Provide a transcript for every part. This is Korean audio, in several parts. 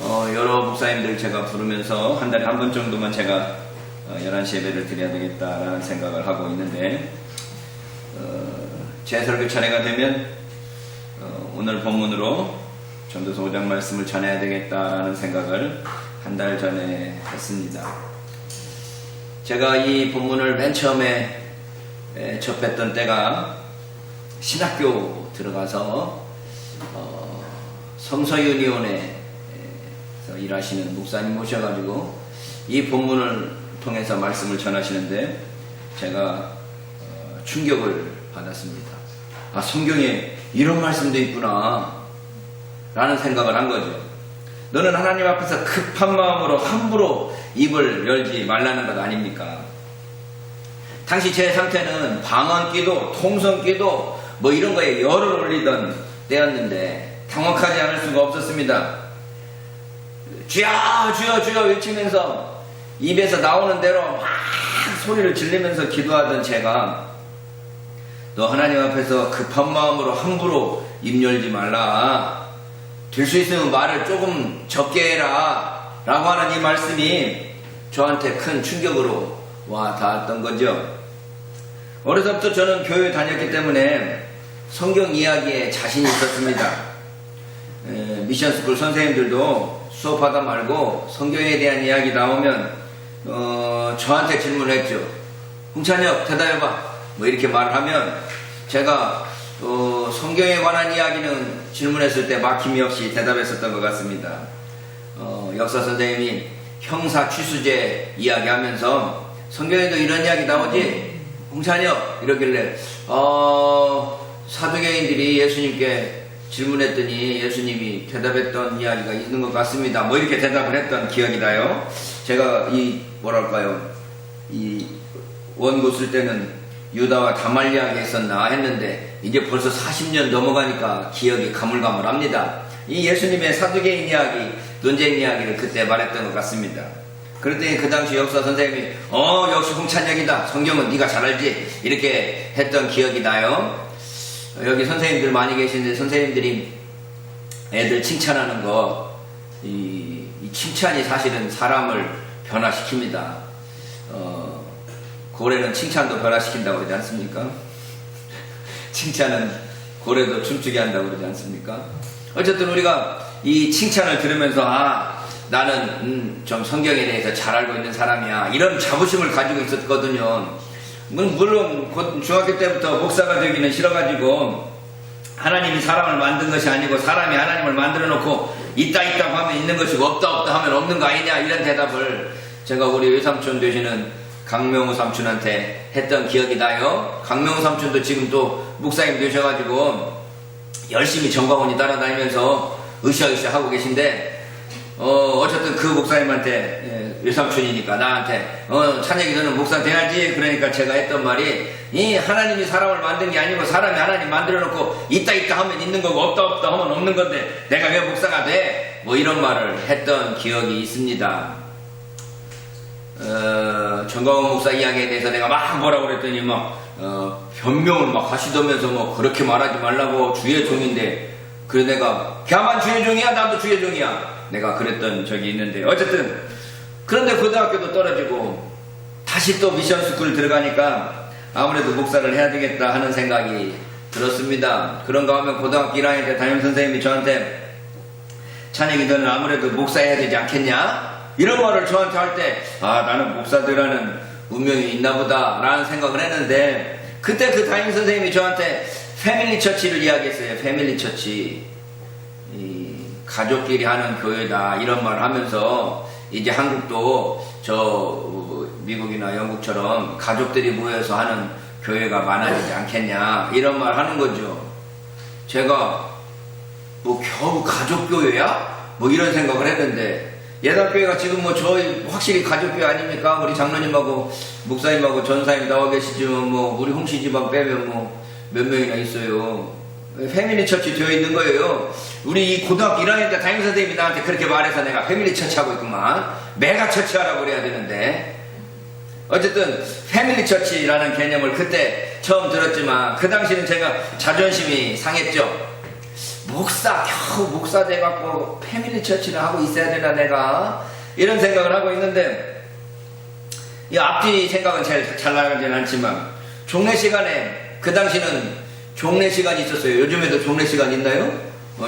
여러 목사님들 제가 부르면서 한 달에 한 번 정도만 제가 11시 예배를 드려야 되겠다라는 생각을 하고 있는데, 제 설교 차례가 되면 오늘 본문으로 전도서 5장 말씀을 전해야 되겠다라는 생각을 한 달 전에 했습니다. 제가 이 본문을 맨 처음에 접했던 때가 신학교 들어가서 성서유니온에서 일하시는 목사님 모셔가지고 이 본문을 통해서 말씀을 전하시는데 제가 충격을 받았습니다. 아, 성경에 이런 말씀도 있구나 라는 생각을 한 거죠. 너는 하나님 앞에서 급한 마음으로 함부로 입을 열지 말라는 것 아닙니까? 당시 제 상태는 방언기도, 통성기도 뭐 이런 거에 열을 올리던 때였는데 당혹하지 않을 수가 없었습니다. 주여 주여 주여 외치면서 입에서 나오는 대로 막 소리를 지르면서 기도하던 제가, 너 하나님 앞에서 급한 마음으로 함부로 입 열지 말라, 될 수 있으면 말을 조금 적게 해라 라고 하는 이 말씀이 저한테 큰 충격으로 와 닿았던 거죠. 어려서부터 저는 교회 다녔기 때문에 성경 이야기에 자신이 있었습니다. 미션스쿨 선생님들도 수업하다 말고 성경에 대한 이야기 나오면 저한테 질문을 했죠. 홍찬혁 대답해봐 뭐 이렇게 말을 하면 제가 성경에 관한 이야기는 질문했을 때 막힘이 없이 대답했었던 것 같습니다. 역사 선생님이 형사 취수제 이야기하면서 성경에도 이런 이야기 나오지? 홍찬혁 이러길래 사도계인들이 예수님께 질문했더니 예수님이 대답했던 이야기가 있는 것 같습니다. 뭐 이렇게 대답을 했던 기억이 나요. 제가 이 원고 쓸 때는 유다와 다말리아가 있었나 했는데 이제 벌써 40년 넘어가니까 기억이 가물가물합니다. 이 예수님의 사두개인 이야기, 논쟁 이야기를 그때 말했던 것 같습니다. 그랬더니 그 당시 역사 선생님이 역시 홍찬혁이다, 성경은 네가 잘 알지, 이렇게 했던 기억이 나요. 여기 선생님들 많이 계시는데 선생님들이 애들 칭찬하는 거, 이 칭찬이 사실은 사람을 변화시킵니다. 고래는 칭찬도 변화시킨다고 그러지 않습니까? 칭찬은 고래도 춤추게 한다고 그러지 않습니까? 어쨌든 우리가 이 칭찬을 들으면서 나는 좀 성경에 대해서 잘 알고 있는 사람이야, 이런 자부심을 가지고 있었거든요. 물론 중학교 때부터 목사가 되기는 싫어가지고 하나님이 사람을 만든 것이 아니고 사람이 하나님을 만들어 놓고 있다고 하면 있는 것이고 없다 하면 없는 거 아니냐, 이런 대답을 제가 우리 외삼촌 되시는 강명우 삼촌한테 했던 기억이 나요. 강명우 삼촌도 지금 또 목사님 되셔가지고 열심히 정광훈이 따라다니면서 으쌰으쌰 하고 계신데, 어쨌든 그 목사님한테, 외삼촌이니까 나한테 찬혁이 너는 목사 돼야지, 그러니까 제가 했던 말이, 이 하나님이 사람을 만든 게 아니고 사람이 하나님 만들어 놓고 있다 하면 있는 거고 없다 하면 없는 건데 내가 왜 목사가 돼? 뭐 이런 말을 했던 기억이 있습니다. 정광훈 목사 이야기에 대해서 내가 막 뭐라고 그랬더니 변명을 막 하시더면서 그렇게 말하지 말라고, 주의 종인데, 그래 내가 걔만 주의 종이야, 나도 주의 종이야, 내가 그랬던 적이 있는데, 어쨌든 그런데 고등학교도 떨어지고 다시 또 미션스쿨 들어가니까 아무래도 목사를 해야 되겠다 하는 생각이 들었습니다. 그런가 하면 고등학교 1학년 때 담임선생님이 저한테, 찬혁이 너는 아무래도 목사해야 되지 않겠냐? 이런 말을 저한테 할 때, 나는 목사들하는 운명이 있나 보다 라는 생각을 했는데, 그때 그 담임선생님이 저한테 패밀리 처치를 이야기했어요. 패밀리 처치, 가족끼리 하는 교회다, 이런 말을 하면서 이제 한국도 미국이나 영국처럼 가족들이 모여서 하는 교회가 많아지지 않겠냐, 이런 말 하는 거죠. 제가 겨우 가족교회야? 이런 생각을 했는데, 예단교회가 지금 저희 확실히 가족교회 아닙니까? 우리 장로님하고 목사님하고 전사님 나와 계시지만 우리 홍씨 집안 빼면 몇 명이나 있어요. 패밀리 처치 되어 있는 거예요. 우리 이 고등학교 1학년 때 담임선생님이 나한테 그렇게 말해서 내가 패밀리 처치하고 있구만. 메가 처치하라고 그래야 되는데, 어쨌든 패밀리 처치라는 개념을 그때 처음 들었지만 그 당시는 제가 자존심이 상했죠. 겨우 목사 돼갖고 패밀리 처치를 하고 있어야 되나 내가 이런 생각을 하고 있는데, 이 앞뒤 생각은 잘 나가지는 않지만 종례 시간에, 그 당시는 종례 시간이 있었어요. 요즘에도 종례 시간 있나요?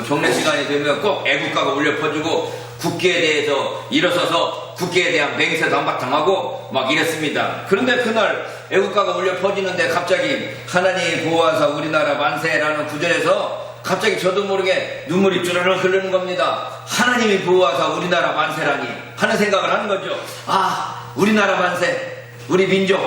종례 시간이 되면 꼭 애국가가 울려 퍼지고 국기에 대해서 일어서서 국기에 대한 맹세도 한바탕 하고 막 이랬습니다. 그런데 그날 애국가가 울려 퍼지는데 갑자기 하나님 보호하사 우리나라 만세라는 구절에서 갑자기 저도 모르게 눈물이 주르륵 흐르는 겁니다. 하나님이 보호하사 우리나라 만세라니 하는 생각을 하는 거죠. 아, 우리나라 만세, 우리 민족,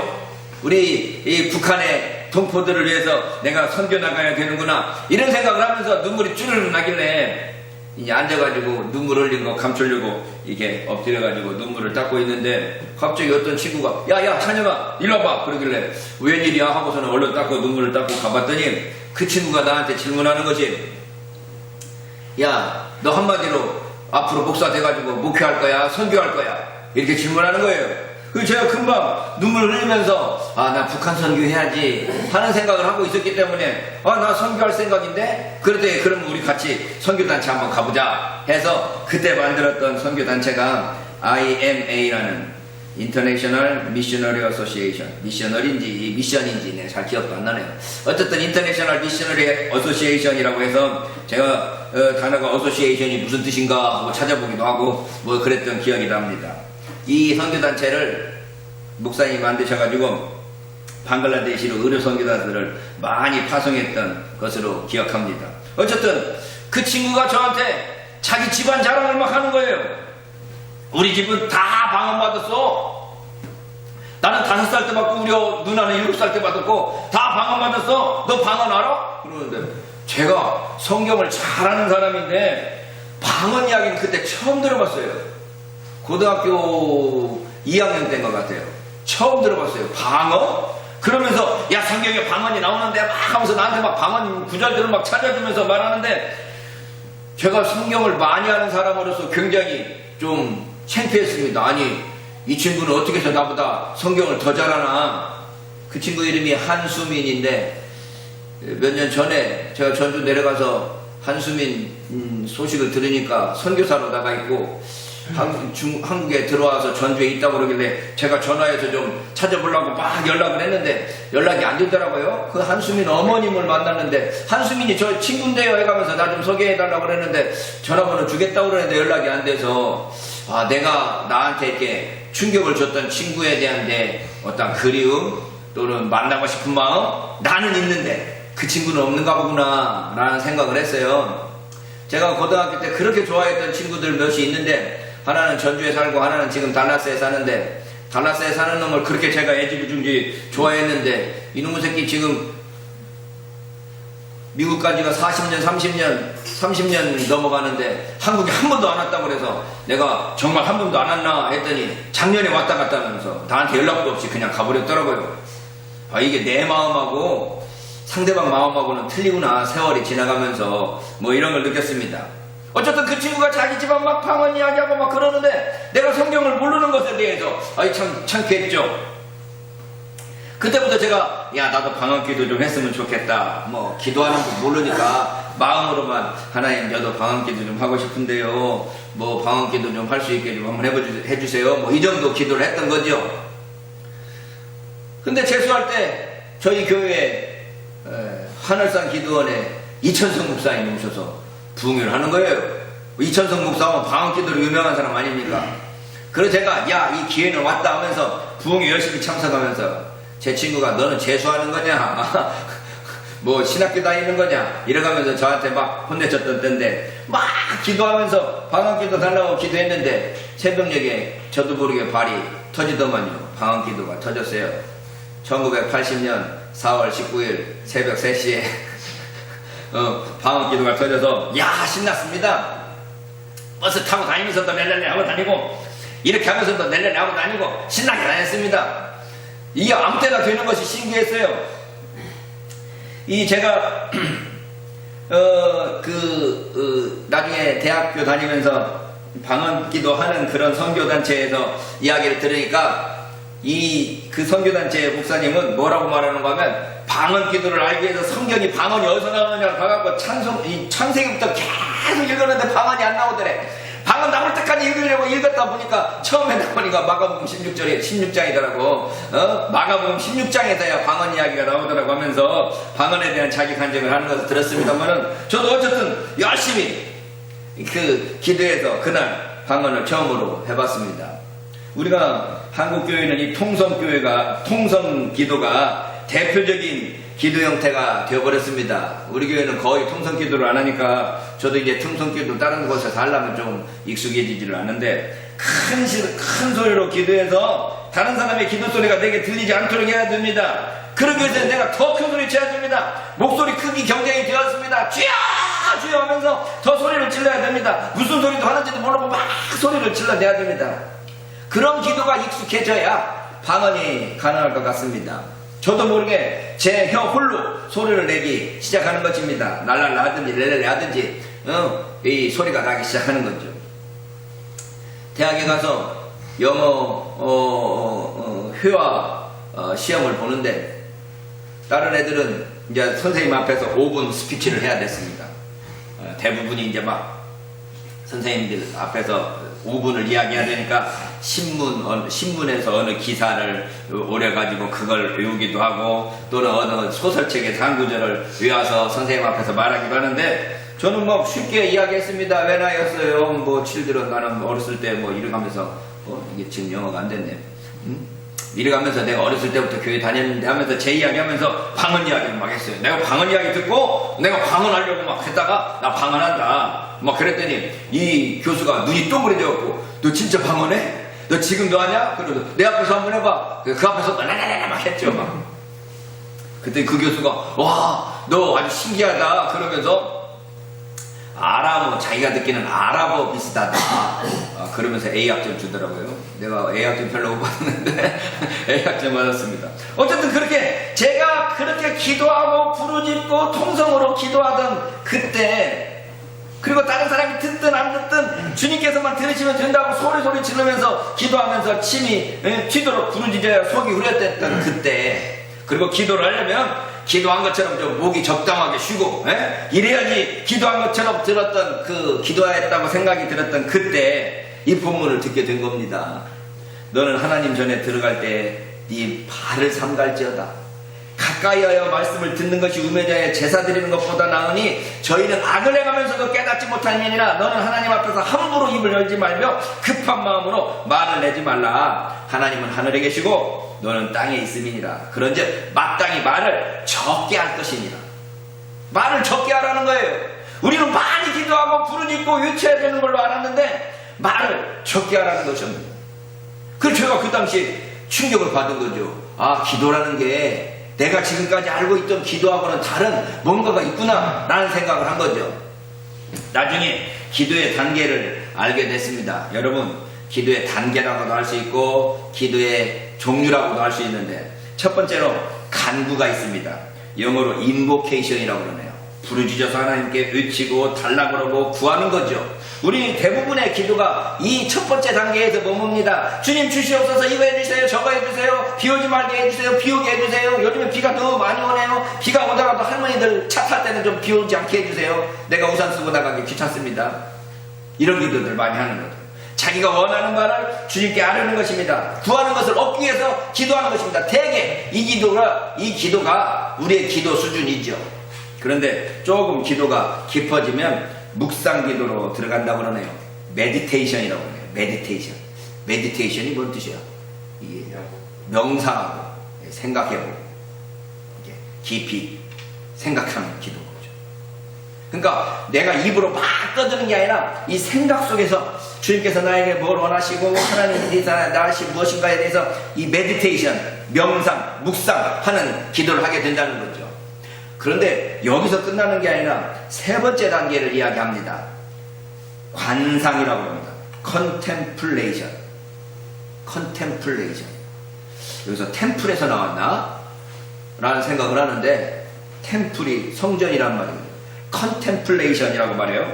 우리 이 북한의 동포들을 위해서 내가 선교 나가야 되는구나 이런 생각을 하면서 눈물이 쭈르륵 나길래 이제 앉아가지고 눈물 흘린 거 감추려고 이게 엎드려가지고 눈물을 닦고 있는데 갑자기 어떤 친구가 야야 찬영아 일로 와봐 그러길래 웬일이야 하고서는 얼른 닦고 눈물을 닦고 가봤더니 그 친구가 나한테 질문하는 것이, 야 너 한마디로 앞으로 목사 돼가지고 목회할 거야 선교할 거야 이렇게 질문하는 거예요. 그 제가 금방 눈물 흘리면서 아 나 북한 선교해야지 하는 생각을 하고 있었기 때문에 아 나 선교할 생각인데 그랬더니 그럼 우리 같이 선교단체 한번 가보자 해서 그때 만들었던 선교단체가 IMA라는 International Missionary Association, 미셔널인지 미션인지 잘 기억도 안 나네요. 어쨌든 International Missionary Association이라고 해서 제가 단어가 어소시에이션이 무슨 뜻인가 하고 찾아보기도 하고 뭐 그랬던 기억이 납니다. 이 선교단체를 목사님이 만드셔가지고 방글라데시로 의료 선교사들을 많이 파송했던 것으로 기억합니다. 어쨌든 그 친구가 저한테 자기 집안 자랑을 막 하는 거예요. 우리 집은 다 방언받았어. 나는 5살 때 받고 우리 누나는 7살 때 받았고 다 방언받았어. 너 방언 알아? 그러는데 제가 성경을 잘 아는 사람인데 방언 이야기는 그때 처음 들어봤어요. 고등학교 2학년 때인 것 같아요. 처음 들어봤어요. 방언? 그러면서 야 성경에 방언이 나오는데 막 하면서 나한테 막 방언 구절들을 막 찾아주면서 말하는데 제가 성경을 많이 아는 사람으로서 굉장히 좀 창피했습니다. 아니 이 친구는 어떻게 해서 나보다 성경을 더 잘하나. 그 친구 이름이 한수민인데 몇 년 전에 제가 전주 내려가서 한수민 소식을 들으니까 선교사로 나가 있고 한국에 들어와서 전주에 있다고 그러길래 제가 전화해서 좀 찾아보려고 막 연락을 했는데 연락이 안 되더라고요. 그 한수민 어머님을 만났는데 한수민이 저 친구인데요 해가면서 나 좀 소개해달라고 그랬는데 전화번호 주겠다고 그랬는데 연락이 안 돼서 아 내가 나한테 이렇게 충격을 줬던 친구에 대한 내 어떤 그리움 또는 만나고 싶은 마음 나는 있는데 그 친구는 없는가 보구나 라는 생각을 했어요. 제가 고등학교 때 그렇게 좋아했던 친구들 몇이 있는데 하나는 전주에 살고 하나는 지금 달라스에 사는데 달라스에 사는 놈을 그렇게 제가 애지부중지 좋아했는데 이놈의 새끼 지금 미국 간 지가 40년 30년 넘어가는데 한국에 한 번도 안 왔다고 그래서 내가 정말 한 번도 안 왔나 했더니 작년에 왔다 갔다 하면서 나한테 연락도 없이 그냥 가버렸더라고요. 아 이게 내 마음하고 상대방 마음하고는 틀리구나. 세월이 지나가면서 뭐 이런 걸 느꼈습니다. 어쨌든 그 친구가 자기 집안 막 방언 이야기하고 막 그러는데 내가 성경을 모르는 것에 대해서 아이 참 창피했죠. 그때부터 제가 야 나도 방언 기도 좀 했으면 좋겠다. 뭐 기도하는 거 모르니까 마음으로만 하나님 저도 방언 기도 좀 하고 싶은데요. 뭐 방언 기도 좀 할 수 있게 좀 한번 해주세요. 뭐 이 정도 기도를 했던 거죠. 근데 재수할 때 저희 교회에 하늘산 기도원에 이천성 목사님이 오셔서 부흥회를 하는 거예요. 이천성 목사하면 방언 기도로 유명한 사람 아닙니까? 그래서 제가 야 이 기회는 왔다 하면서 부흥회 열심히 참석하면서 제 친구가 너는 재수하는 거냐 뭐 신학교 다니는 거냐 이래가면서 저한테 막 혼내쳤던 때인데 막 기도하면서 방언 기도 달라고 기도했는데 새벽녘에 저도 모르게 발이 터지더만요. 방언 기도가 터졌어요. 1980년 4월 19일 새벽 3시에 방언 기도가 터져서 야 신났습니다. 버스 타고 다니면서도 낼렐레 하고 다니고 이렇게 하면서도 낼렐레 하고 다니고 신나게 다녔습니다. 이게 아무 때나 되는 것이 신기했어요. 이 제가 나중에 대학교 다니면서 방언 기도하는 그런 선교단체에서 이야기를 들으니까 그 선교단체 목사님은 뭐라고 말하는가 하면 방언 기도를 알기 위해서 성경이 방언이 어디서 나오느냐를 봐갖고 창세기부터 계속 읽었는데 방언이 안 나오더래. 방언 나올 때까지 읽으려고 읽었다 보니까 처음에 나오니까 마가복음 16장이더라고. 마가복음 16장에서야 방언 이야기가 나오더라고 하면서 방언에 대한 자기 간증을 하는 것을 들었습니다만은 저도 어쨌든 열심히 그 기도에서 그날 방언을 처음으로 해봤습니다. 우리가 한국교회는 이 통성 기도가 대표적인 기도 형태가 되어버렸습니다. 우리 교회는 거의 통성 기도를 안 하니까 저도 이제 통성 기도 다른 곳에서 하려면 좀 익숙해지지를 않는데 큰 소리로 기도해서 다른 사람의 기도 소리가 내게 들리지 않도록 해야 됩니다. 그러기 위해서 내가 더 큰 소리 쳐야 됩니다. 목소리 크기 경쟁이 되었습니다. 주여! 주여! 하면서 더 소리를 질러야 됩니다. 무슨 소리도 하는지도 모르고 막 소리를 질러내야 됩니다. 그런 기도가 익숙해져야 방언이 가능할 것 같습니다. 저도 모르게 제 혀 홀로 소리를 내기 시작하는 것입니다. 랄랄라 하든지 렐렐레 하든지 이 소리가 나기 시작하는 거죠. 대학에 가서 영어 회화 시험을 보는데 다른 애들은 이제 선생님 앞에서 5분 스피치를 해야 됐습니다. 대부분이 이제 막 선생님들 앞에서 5분을 이야기해야 되니까 신문에서 어느 기사를 오려가지고 그걸 외우기도 하고 또는 어느 소설책의 한 구절을 외워서 선생님 앞에서 말하기도 하는데 저는 뭐 쉽게 이야기했습니다. When I였어요. 뭐 children 나는 어렸을 때 뭐 이래가면서 이게 지금 영어가 안 됐네. 이래가면서 내가 어렸을 때부터 교회 다녔는데 하면서 제 이야기하면서 방언 이야기를 막 했어요. 내가 방언 이야기 듣고 내가 방언하려고 막 했다가 나 방언한다. 막 그랬더니 이 교수가 눈이 동그래져갖고 너 진짜 방언해? 너 지금도 하냐? 그리고 내 앞에서 한번 해봐. 그 앞에서 나나나나 막 했죠. 막. 그때 그 교수가 와, 너 아주 신기하다. 그러면서 아랍어, 자기가 듣기는 아랍어 비슷하다. 그러면서 A학점 주더라고요. 내가 A학점 별로 못 받았는데 A학점 받았습니다. 어쨌든 그렇게 제가 그렇게 기도하고 부르짖고 통성으로 기도하던 그때 그리고 다른 사람이 듣든 안 듣든 주님께서만 들으시면 된다고 소리 지르면서 기도하면서 침이 튀도록 부르짖어야 속이 후련됐던 그때 그리고 기도를 하려면 기도한 것처럼 좀 목이 적당하게 쉬고 이래야지 기도한 것처럼 들었던 그 기도했다고 생각이 들었던 그때 이 본문을 듣게 된 겁니다. 너는 하나님 전에 들어갈 때 네 발을 삼갈지어다. 가까이 하여 말씀을 듣는 것이 우매자의 제사 드리는 것보다 나으니 저희는 악을 행하면서도 깨닫지 못하느니라. 너는 하나님 앞에서 함부로 입을 열지 말며 급한 마음으로 말을 내지 말라. 하나님은 하늘에 계시고 너는 땅에 있음이니라. 그런즉 마땅히 말을 적게 할 것이니라. 말을 적게 하라는 거예요. 우리는 많이 기도하고 부르짖고 외쳐야 되는 걸로 알았는데 말을 적게 하라는 것입니다. 그래서 제가 그 당시 충격을 받은 거죠. 아, 기도라는 게 내가 지금까지 알고 있던 기도하고는 다른 뭔가가 있구나 라는 생각을 한 거죠. 나중에 기도의 단계를 알게 됐습니다. 여러분, 기도의 단계라고도 할 수 있고 기도의 종류라고도 할 수 있는데 첫 번째로 간구가 있습니다. 영어로 invocation이라고 그러네요. 부르짖어서 하나님께 외치고 달라고 그러고 구하는 거죠. 우리 대부분의 기도가 이 첫 번째 단계에서 머뭅니다. 주님 주시옵소서, 이거 해주세요, 저거 해주세요, 비 오지 말게 해주세요, 비 오게 해주세요. 요즘에 비가 너무 많이 오네요. 비가 오더라도 할머니들 차 탈 때는 좀 비 오지 않게 해주세요. 내가 우산 쓰고 나가기 귀찮습니다. 이런 기도들 많이 하는 거죠. 자기가 원하는 바를 주님께 아뢰는 것입니다. 구하는 것을 얻기 위해서 기도하는 것입니다. 대개 이 기도가 우리의 기도 수준이죠. 그런데 조금 기도가 깊어지면 묵상 기도로 들어간다고 그러네요. 메디테이션이라고 그러네요. 메디테이션. 메디테이션이 뭔 뜻이야? 이게 명상하고 생각해보고 깊이 생각하는 기도죠. 그러니까 내가 입으로 막 떠드는 게 아니라 이 생각 속에서 주님께서 나에게 뭘 원하시고 하나님에 대해서 나시 무엇인가에 대해서 이 메디테이션, 명상, 묵상하는 기도를 하게 된다는 거죠. 그런데 여기서 끝나는 게 아니라 세 번째 단계를 이야기합니다. 관상이라고 합니다. contemplation. 여기서 템플에서 나왔나? 라는 생각을 하는데 템플이 성전이란 말이에요. contemplation이라고 말해요.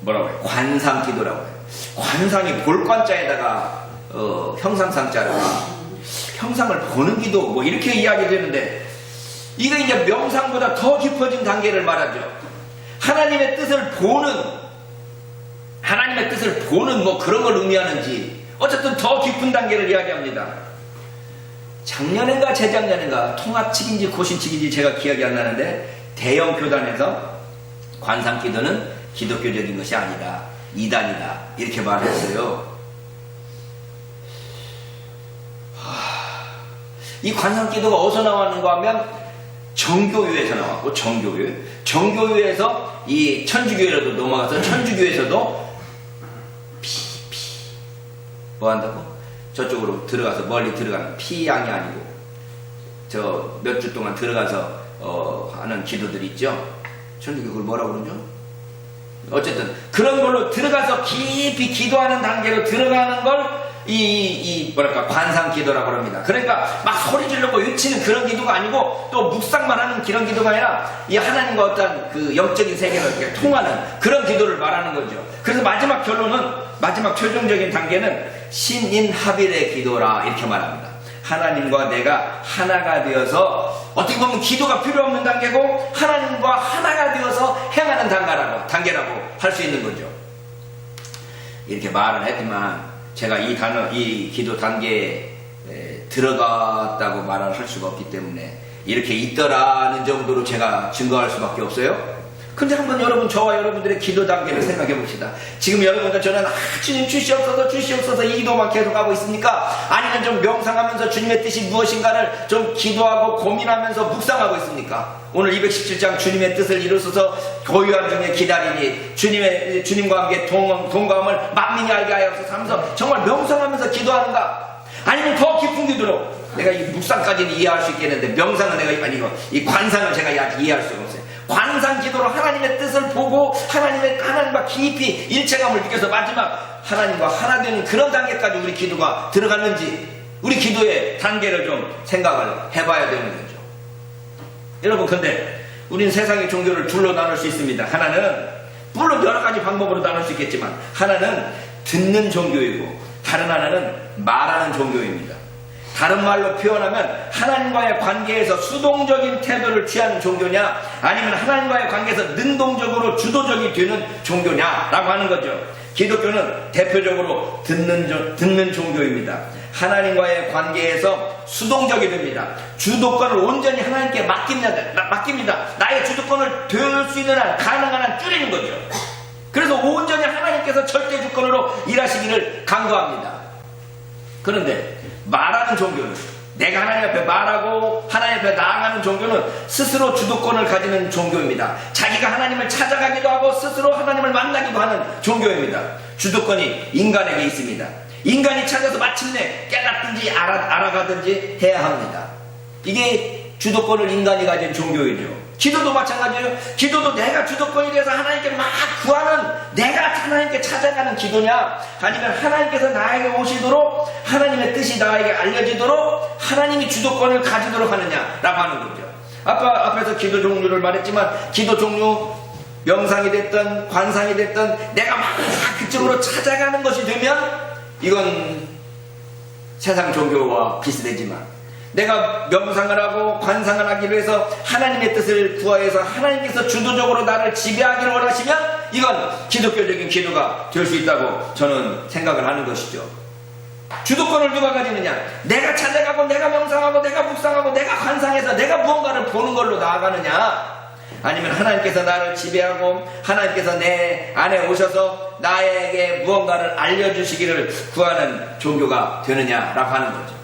뭐라고 해요? 관상 기도라고 해요. 관상이 볼관자에다가 형상상자라고 형상을 보는 기도 뭐 이렇게 이야기 되는데, 이거 이제 명상보다 더 깊어진 단계를 말하죠. 하나님의 뜻을 보는 뭐 그런 걸 의미하는지 어쨌든 더 깊은 단계를 이야기합니다. 작년인가 재작년인가 통합칙인지 고신칙인지 제가 기억이 안 나는데, 대형 교단에서 관상기도는 기독교적인 것이 아니다, 이단이다, 이렇게 말했어요. 이 관상기도가 어디서 나왔는가 하면 정교회에서 나왔고, 정교회에서 이 천주교회로도 넘어가서 천주교회에서도 뭐 한다고? 저쪽으로 들어가서 멀리 들어가는, 피양이 아니고 저 몇 주 동안 들어가서 하는 기도들이 있죠. 천주교 그걸 뭐라고 그러죠? 어쨌든 그런 걸로 들어가서 깊이 기도하는 단계로 들어가는 걸 뭐랄까 관상 기도라고 합니다. 그러니까 막 소리 지르고 외치는 그런 기도가 아니고, 또 묵상만 하는 그런 기도가 아니라 이 하나님과 어떤 그 영적인 세계를 이렇게 통하는 그런 기도를 말하는 거죠. 그래서 마지막 결론은, 마지막 최종적인 단계는 신인합일의 기도라 이렇게 말합니다. 하나님과 내가 하나가 되어서, 어떻게 보면 기도가 필요 없는 단계고 하나님과 하나가 되어서 행하는 단계라고 할 수 있는 거죠. 이렇게 말을 했지만 제가 이 기도 단계에 들어갔다고 말을 할 수가 없기 때문에 이렇게 있더라는 정도로 제가 증거할 수밖에 없어요. 근데 한번 여러분, 저와 여러분들의 기도 단계를 생각해 봅시다. 지금 여러분과 저는 주님 주시옵소서 이 기도만 계속하고 있습니까? 아니면 좀 명상하면서 주님의 뜻이 무엇인가를 좀 기도하고 고민하면서 묵상하고 있습니까? 오늘 217장 주님의 뜻을 이루소서 고요한 중에 기다리니 주님과 함께 동감을 만민이 알게 하여서 하면서 정말 명상하면서 기도하는가? 아니면 더 깊은 기도로, 내가 이 묵상까지는 이해할 수 있겠는데 명상은 이 관상을 제가 아직 이해할 수가 없어요. 관상 기도로 하나님의 뜻을 보고 하나님과 깊이 일체감을 느껴서 마지막 하나님과 하나 되는 그런 단계까지 우리 기도가 들어갔는지, 우리 기도의 단계를 좀 생각을 해봐야 되는 거죠. 여러분, 근데 우리는 세상의 종교를 둘로 나눌 수 있습니다. 하나는 물론 여러 가지 방법으로 나눌 수 있겠지만, 하나는 듣는 종교이고 다른 하나는 말하는 종교입니다. 다른 말로 표현하면 하나님과의 관계에서 수동적인 태도를 취하는 종교냐, 아니면 하나님과의 관계에서 능동적으로 주도적이 되는 종교냐라고 하는 거죠. 기독교는 대표적으로 듣는 종교입니다. 하나님과의 관계에서 수동적이 됩니다. 주도권을 온전히 하나님께 맡깁니다. 나의 주도권을 될 수 있는 한, 가능한 한 줄이는 거죠. 그래서 온전히 하나님께서 절대 주권으로 일하시기를 간구합니다. 그런데 말하는 종교는, 내가 하나님 앞에 말하고 하나님 앞에 나아가는 종교는 스스로 주도권을 가지는 종교입니다. 자기가 하나님을 찾아가기도 하고 스스로 하나님을 만나기도 하는 종교입니다. 주도권이 인간에게 있습니다. 인간이 찾아서 마침내 깨닫든지 알아가든지 해야 합니다. 이게 주도권을 인간이 가진 종교이죠. 기도도 마찬가지예요. 기도도 내가 주도권이 돼서 하나님께 막 구하는, 내가 하나님께 찾아가는 기도냐, 아니면 하나님께서 나에게 오시도록 하나님의 뜻이 나에게 알려지도록 하나님이 주도권을 가지도록 하느냐라고 하는 거죠. 앞에서 기도 종류를 말했지만, 기도 종류, 명상이 됐든 관상이 됐든 내가 막 그쪽으로 찾아가는 것이 되면 이건 세상 종교와 비슷하지만, 내가 명상을 하고 관상을 하기 위해서 하나님의 뜻을 구하여서 하나님께서 주도적으로 나를 지배하기를 원하시면 이건 기독교적인 기도가 될 수 있다고 저는 생각을 하는 것이죠. 주도권을 누가 가지느냐? 내가 찾아가고 내가 명상하고 내가 묵상하고 내가 관상해서 내가 무언가를 보는 걸로 나아가느냐? 아니면 하나님께서 나를 지배하고 하나님께서 내 안에 오셔서 나에게 무언가를 알려주시기를 구하는 종교가 되느냐라고 하는 거죠.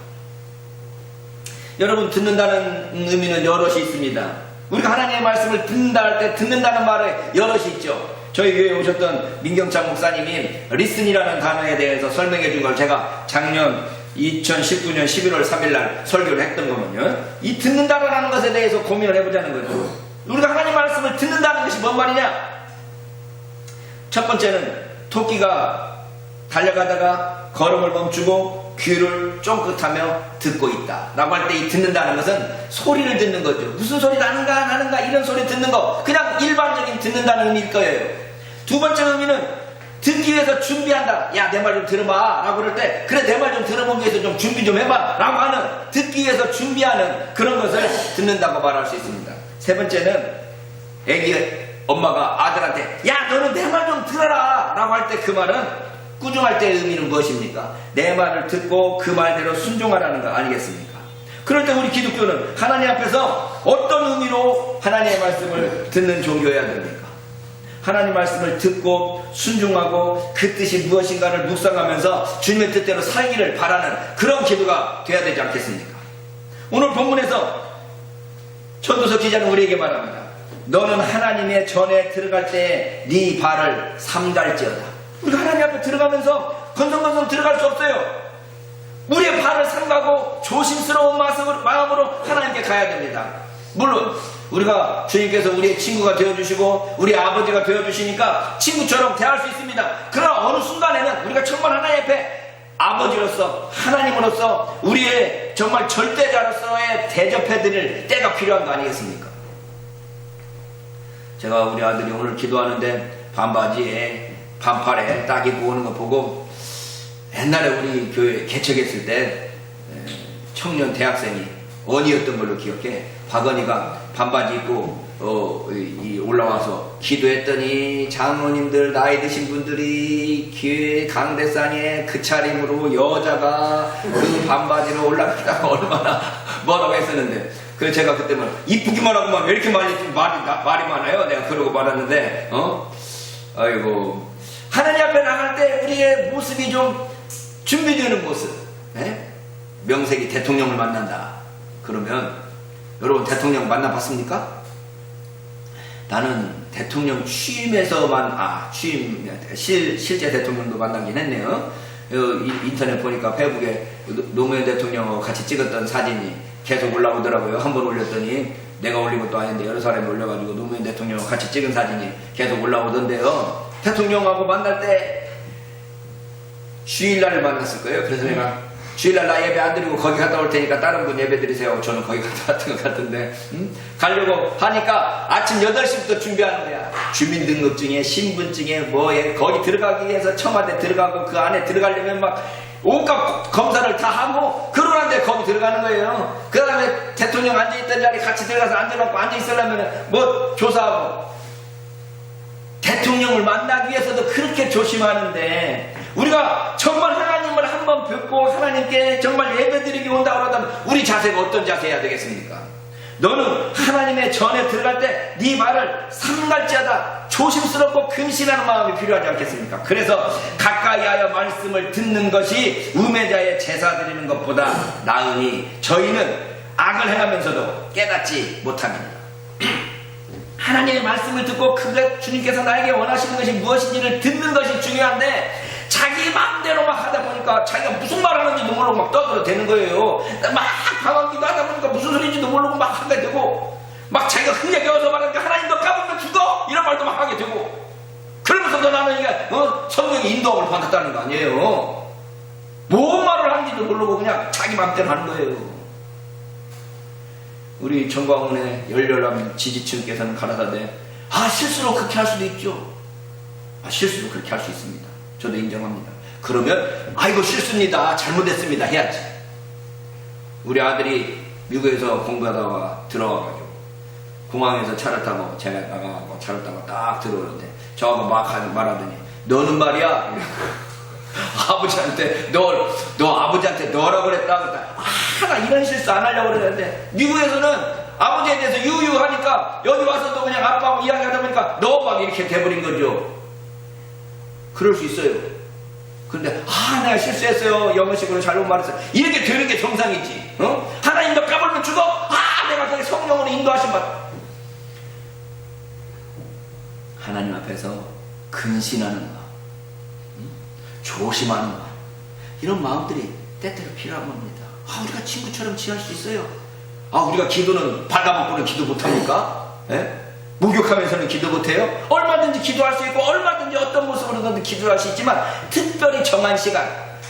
여러분, 듣는다는 의미는 여럿이 있습니다. 우리가 하나님의 말씀을 듣는다 할 때 듣는다는 말에 여럿이 있죠. 저희 교회에 오셨던 민경창 목사님이 리슨이라는 단어에 대해서 설명해 준 걸 제가 작년 2019년 11월 3일 날 설교를 했던 거면요, 이 듣는다라는 것에 대해서 고민을 해보자는 거죠. 우리가 하나님 말씀을 듣는다는 것이 뭔 말이냐? 첫 번째는 토끼가 달려가다가 걸음을 멈추고 귀를 쫑긋하며 듣고 있다 라고 할 때, 이 듣는다는 것은 소리를 듣는 거죠. 무슨 소리 나는가 이런 소리 듣는 거, 그냥 일반적인 듣는다는 의미일 거예요. 두 번째 의미는 듣는 듣기 위해서 준비한다. 야, 내 말 좀 들어봐 라고 그럴 때, 그래, 내 말 좀 들어보기 위해서 좀 준비 좀 해봐 라고 하는, 듣기 위해서 준비하는 그런 것을 듣는다고 말할 수 있습니다. 세 번째는 애기 엄마가 아들한테 야, 너는 내 말 좀 들어라 라고 할 때 그 말은, 꾸중할 때의 의미는 무엇입니까? 내 말을 듣고 그 말대로 순종하라는 거 아니겠습니까? 그럴 때 우리 기독교는 하나님 앞에서 어떤 의미로 하나님의 말씀을 듣는 종교여야 됩니까? 하나님 말씀을 듣고 순종하고 그 뜻이 무엇인가를 묵상하면서 주님의 뜻대로 살기를 바라는 그런 기도가 되어야 되지 않겠습니까? 오늘 본문에서 전도서 기자는 우리에게 말합니다. 너는 하나님의 전에 들어갈 때 네 발을 삼갈지어다. 우리가 하나님 앞에 들어가면서 건성건성 들어갈 수 없어요. 우리의 발을 삼가고 조심스러운 마음으로 하나님께 가야 됩니다. 물론 우리가 주님께서 우리의 친구가 되어주시고 우리 아버지가 되어주시니까 친구처럼 대할 수 있습니다. 그러나 어느 순간에는 우리가 정말 하나님 앞에 아버지로서 하나님으로서 우리의 정말 절대자로서의 대접해드릴 때가 필요한 거 아니겠습니까? 제가 우리 아들이 오늘 기도하는데 반바지에 반팔에 딱 입고 오는 거 보고 옛날에 우리 교회 개척했을 때 청년 대학생이 언니였던 걸로 기억해. 박언니가 반바지 입고 올라와서 기도했더니 장로님들 나이 드신 분들이 교회 강대상에 그 차림으로 여자가 그 반바지로 올라가다가 얼마나 뭐라고 했었는데, 그래서 제가 그때는 이쁘기만 하고만 왜 이렇게 말이 많아요? 내가 그러고 말았는데 아이고, 하나님 앞에 나갈 때 우리의 모습이 좀 준비되는 모습. 명색이 대통령을 만난다 그러면, 여러분 대통령 만나봤습니까? 나는 대통령 취임에서만 실제 대통령도 만나긴 했네요. 인터넷 보니까 페이북에 노무현 대통령하고 같이 찍었던 사진이 계속 올라오더라고요. 한 번 올렸더니 내가 올린 것도 아닌데 여러 사람이 올려가지고 노무현 대통령하고 같이 찍은 사진이 계속 올라오던데요. 대통령하고 만날 때 주일날을 만났을 거예요. 그래서 내가 주일날 나 예배 안 드리고 거기 갔다 올 테니까 다른 분 예배 드리세요. 저는 거기 갔다 왔던 것 같은데 가려고 하니까 아침 8시부터 준비하는 거야. 주민등록증에 신분증에 뭐에 거기 들어가기 위해서 청와대 들어가고 그 안에 들어가려면 막 온갖 검사를 다 하고 그러는데 거기 들어가는 거예요. 그 다음에 대통령 앉아있던 자리 같이 들어가서 앉아놓고 앉아있으려면 뭐 조사하고. 대통령을 만나기 위해서도 그렇게 조심하는데, 우리가 정말 하나님을 한번 뵙고 하나님께 정말 예배드리기 온다 그러다면 우리 자세가 어떤 자세여야 되겠습니까? 너는 하나님의 전에 들어갈 때 네 말을 삼갈지어다. 조심스럽고 근신하는 마음이 필요하지 않겠습니까? 그래서 가까이 하여 말씀을 듣는 것이 우매자의 제사 드리는 것보다 나으니 저희는 악을 행하면서도 깨닫지 못합니다. 하나님의 말씀을 듣고 그게 주님께서 나에게 원하시는 것이 무엇인지를 듣는 것이 중요한데, 자기 마음대로 막 하다 보니까 자기가 무슨 말 하는지도 모르고 막 떠들어대는 거예요. 막 방황기도 하다 보니까 무슨 소리인지도 모르고 막 하게 되고, 막 자기가 흥에 겨워서 말하니까 하나님 너 까불면 죽어! 이런 말도 막 하게 되고, 그러면서도 나는 이게 성령의 인도함을 받았다는 거 아니에요. 뭔 말을 하는지도 모르고 그냥 자기 마음대로 하는 거예요. 우리 정광훈의 열렬한 지지층께서는 가라사대 실수로 그렇게 할 수도 있죠. 실수로 그렇게 할 수 있습니다. 저도 인정합니다. 그러면 이거 실수입니다, 잘못했습니다 해야지. 우리 아들이 미국에서 공부하다가 들어와가지고 공항에서 차를 타고 제가 나가고 차를 타고 딱 들어오는데 저하고 막 말하더니 너는 말이야 아버지한테 너 아버지한테 너라고 그랬다. 나 이런 실수 안 하려고 그랬는데, 미국에서는 아버지에 대해서 유유하니까 여기 와서도 그냥 아빠하고 이야기하다 보니까 너 막 이렇게 돼버린 거죠. 그럴 수 있어요. 그런데 내가 실수했어요, 영어식으로 잘못 말했어요, 이렇게 되는 게 정상이지. 하나님 너 까불면 죽어. 내가 저기 성령으로 인도하신 바. 하나님 앞에서 근신하는 마음, 조심하는 마음, 이런 마음들이 때때로 필요한 겁니다. 우리가 친구처럼 지할 수 있어요. 우리가 기도는 발가벗고는 기도 못합니까? 목욕하면서는 기도 못해요? 얼마든지 기도할 수 있고 얼마든지 어떤 모습으로든 기도할 수 있지만, 특별히 정한 시간,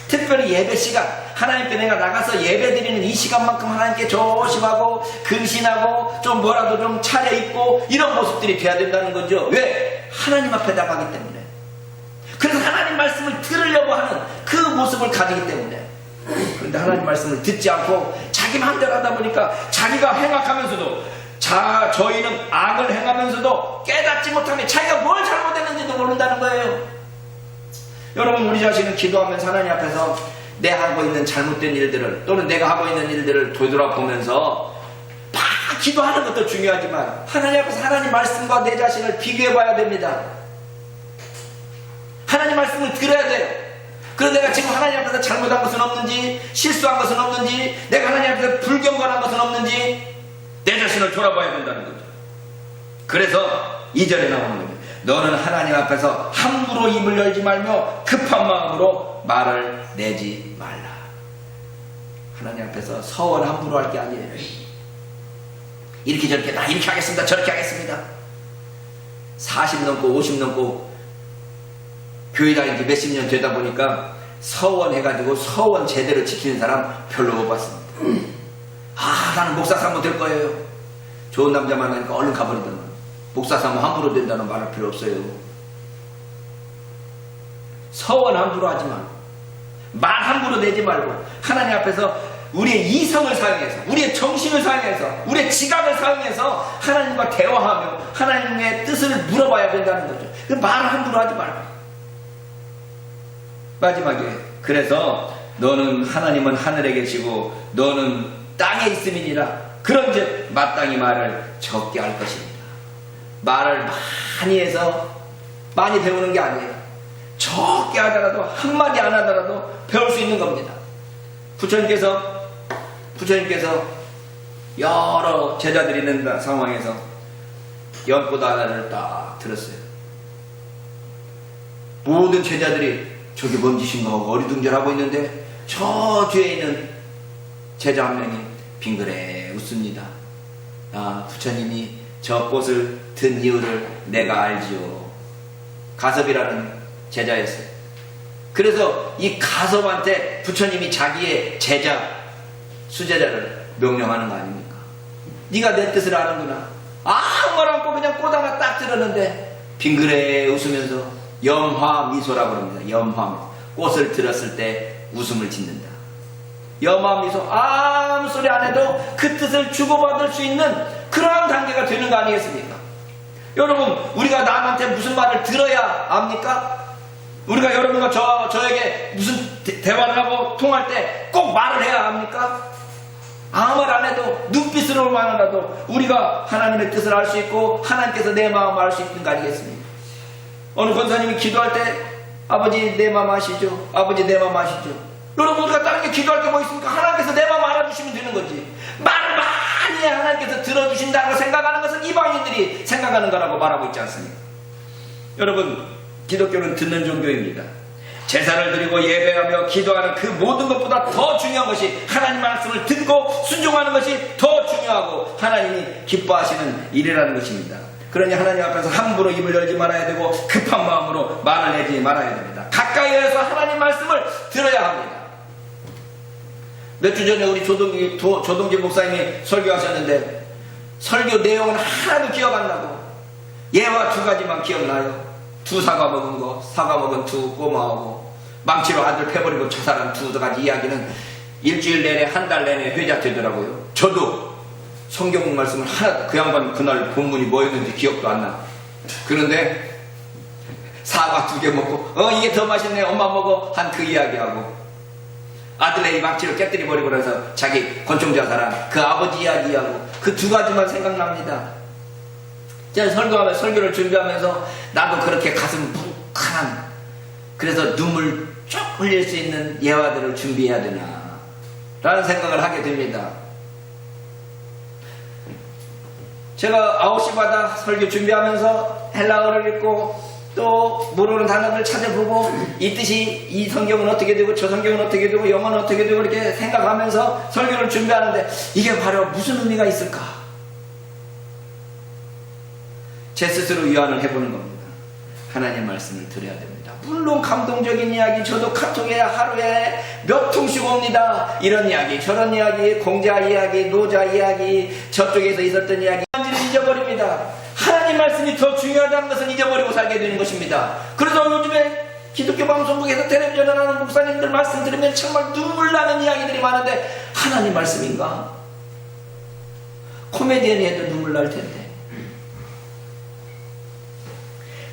특별히 예배 시간, 하나님께 내가 나가서 예배 드리는 이 시간만큼 하나님께 조심하고 근신하고 좀 뭐라도 좀 차려입고 이런 모습들이 돼야 된다는 거죠. 왜? 하나님 앞에 나가기 때문에. 그래서 하나님 말씀을 들으려고 하는 그 모습을 가지기 때문에. 그런데 하나님 말씀을 듣지 않고 자기 마음대로 하다 보니까 자기가 행악하면서도 저희는 악을 행하면서도 깨닫지 못하며 자기가 뭘 잘못했는지도 모른다는 거예요. 여러분, 우리 자신은 기도하면서 하나님 앞에서 내 하고 있는 잘못된 일들을 또는 내가 하고 있는 일들을 되돌아보면서 막 기도하는 것도 중요하지만 하나님 앞에서 하나님 말씀과 내 자신을 비교해 봐야 됩니다. 하나님 말씀을 들어야 돼요. 그래서 내가 지금 하나님 앞에서 잘못한 것은 없는지, 실수한 것은 없는지, 내가 하나님 앞에서 불경건한 것은 없는지 내 자신을 돌아봐야 된다는 거죠. 그래서 2절에 나오는 겁니다. 너는 하나님 앞에서 함부로 입을 열지 말며 급한 마음으로 말을 내지 말라. 하나님 앞에서 서원 함부로 할 게 아니에요. 이렇게 저렇게 나 이렇게 하겠습니다, 저렇게 하겠습니다. 40 넘고 50 넘고 교회 다닌 지 몇십 년 되다 보니까 서원 해가지고 서원 제대로 지키는 사람 별로 못 봤습니다. 나는 목사 사모 될 거예요. 좋은 남자 만나니까 얼른 가버리더만. 목사 사모 함부로 된다는 말할 필요 없어요. 서원 함부로 하지 마. 말 함부로 내지 말고 하나님 앞에서 우리의 이성을 사용해서, 우리의 정신을 사용해서, 우리의 지각을 사용해서 하나님과 대화하며 하나님의 뜻을 물어봐야 된다는 거죠. 그 말 함부로 하지 말고. 마지막에 그래서 너는 하나님은 하늘에 계시고 너는 땅에 있음이니라. 그런즉 마땅히 말을 적게 할 것입니다. 말을 많이 해서 많이 배우는 게 아니에요. 적게 하더라도 한마디 안 하더라도 배울 수 있는 겁니다. 부처님께서 여러 제자들이 있는 상황에서 연꽃 하나를 딱 들었어요. 모든 제자들이 저게 뭔 짓인가 하고 어리둥절하고 있는데 저 뒤에 있는 제자 한 명이 빙그레 웃습니다. 부처님이 저 꽃을 든 이유를 내가 알지요. 가섭이라는 제자였어요. 그래서 이 가섭한테 부처님이 자기의 수제자를 명령하는 거 아닙니까? 네가 내 뜻을 아는구나. 아무 말 않고 그냥 꽃 하나 딱 들었는데 빙그레 웃으면서 염화미소라고 그럽니다. 염화미소. 꽃을 들었을 때 웃음을 짓는다. 염화미소. 아무 소리 안 해도 그 뜻을 주고받을 수 있는 그러한 단계가 되는 거 아니겠습니까? 여러분, 우리가 남한테 무슨 말을 들어야 압니까? 우리가 여러분과 저에게 무슨 대화를 하고 통할 때 꼭 말을 해야 합니까? 아무 말 안 해도 눈빛으로만 하라도 우리가 하나님의 뜻을 알 수 있고 하나님께서 내 마음을 알 수 있는 거 아니겠습니까? 어느 권사님이 기도할 때 아버지 내 마음 아시죠? 아버지 내 마음 아시죠? 여러분, 우리가 다른 게 기도할 게 뭐 있습니까? 하나님께서 내 마음 알아주시면 되는 거지. 말을 많이 해 하나님께서 들어주신다고 생각하는 것은 이방인들이 생각하는 거라고 말하고 있지 않습니까? 여러분, 기독교는 듣는 종교입니다. 제사를 드리고 예배하며 기도하는 그 모든 것보다 더 중요한 것이 하나님 말씀을 듣고 순종하는 것이 더 중요하고 하나님이 기뻐하시는 일이라는 것입니다. 그러니 하나님 앞에서 함부로 입을 열지 말아야 되고 급한 마음으로 말을 내지 말아야 됩니다. 가까이에서 하나님 말씀을 들어야 합니다. 몇 주 전에 우리 조동진 목사님이 설교하셨는데 설교 내용은 하나도 기억 안 나고 예와 두 가지만 기억나요. 두 사과 먹은 거, 사과 먹은 두 꼬마하고 망치로 아들 패버리고 자살한 두 가지 이야기는 일주일 내내 한 달 내내 회자되더라고요. 저도 성경 말씀을 하나도 그 양반 그날 본문이 뭐였는지 기억도 안 나. 그런데 사과 2개 먹고 이게 더 맛있네 엄마 먹어 한 그 이야기하고 아들의 망치로 깨뜨려 버리고 그래서 자기 권총 자살한 그 아버지 이야기하고 그 두 가지만 생각납니다. 제가 설교를 준비하면서 나도 그렇게 가슴 뭉클한 그래서 눈물 쭉 흘릴 수 있는 예화들을 준비해야 되나 라는 생각을 하게 됩니다. 제가 9시마다 설교 준비하면서 헬라어를 읽고 또 모르는 단어를 찾아보고 이 뜻이 이 성경은 어떻게 되고 저 성경은 어떻게 되고 영어는 어떻게 되고 이렇게 생각하면서 설교를 준비하는데 이게 바로 무슨 의미가 있을까? 제 스스로 위안을 해보는 겁니다. 하나님 말씀을 드려야 됩니다. 물론 감동적인 이야기 저도 카톡에 하루에 몇 통씩 옵니다. 이런 이야기 저런 이야기 공자 이야기 노자 이야기 저쪽에서 있었던 이야기 완전히 잊어버립니다. 하나님 말씀이 더 중요하다는 것은 잊어버리고 살게 되는 것입니다. 그래서 요즘에 기독교 방송국에서 텔레비전을 하는 목사님들 말씀 들으면 정말 눈물 나는 이야기들이 많은데 하나님 말씀인가? 코미디언이 해도 눈물 날 텐데.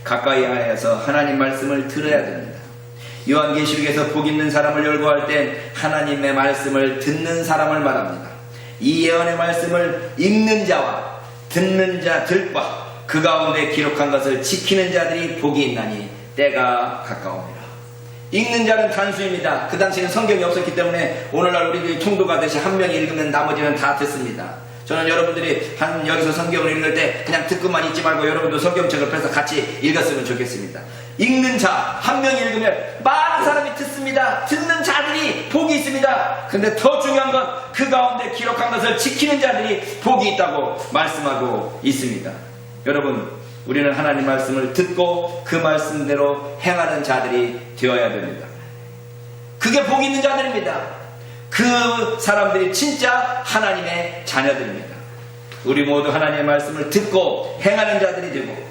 가까이 하여서 하나님 말씀을 들어야 됩니다. 요한계시록에서 복 있는 사람을 열거할 땐 하나님의 말씀을 듣는 사람을 말합니다. 이 예언의 말씀을 읽는 자와 듣는 자들과 그 가운데 기록한 것을 지키는 자들이 복이 있나니 때가 가까웁니다. 읽는 자는 단수입니다. 그 당시에는 성경이 없었기 때문에 오늘날 우리들이 통독하듯이 한 명이 읽으면 나머지는 다 듣습니다. 저는 여러분들이 여기서 성경을 읽을 때 그냥 듣고만 있지 말고 여러분도 성경책을 펴서 같이 읽었으면 좋겠습니다. 읽는 자 한 명이 읽으면 많은 사람이 듣습니다. 듣는 자들이 복이 있습니다. 근데 더 중요한 건 그 가운데 기록한 것을 지키는 자들이 복이 있다고 말씀하고 있습니다. 여러분, 우리는 하나님 말씀을 듣고 그 말씀대로 행하는 자들이 되어야 됩니다. 그게 복 있는 자들입니다. 그 사람들이 진짜 하나님의 자녀들입니다. 우리 모두 하나님의 말씀을 듣고 행하는 자들이 되고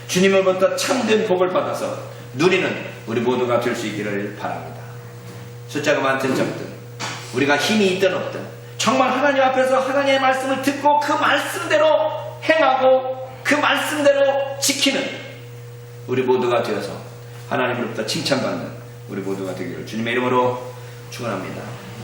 주님으로부터 참된 복을 받아서 누리는 우리 모두가 될 수 있기를 바랍니다. 숫자가 많든 적든 우리가 힘이 있든 없든 정말 하나님 앞에서 하나님의 말씀을 듣고 그 말씀대로 행하고 그 말씀대로 지키는 우리 모두가 되어서 하나님으로부터 칭찬받는 우리 모두가 되기를 주님의 이름으로 축원합니다.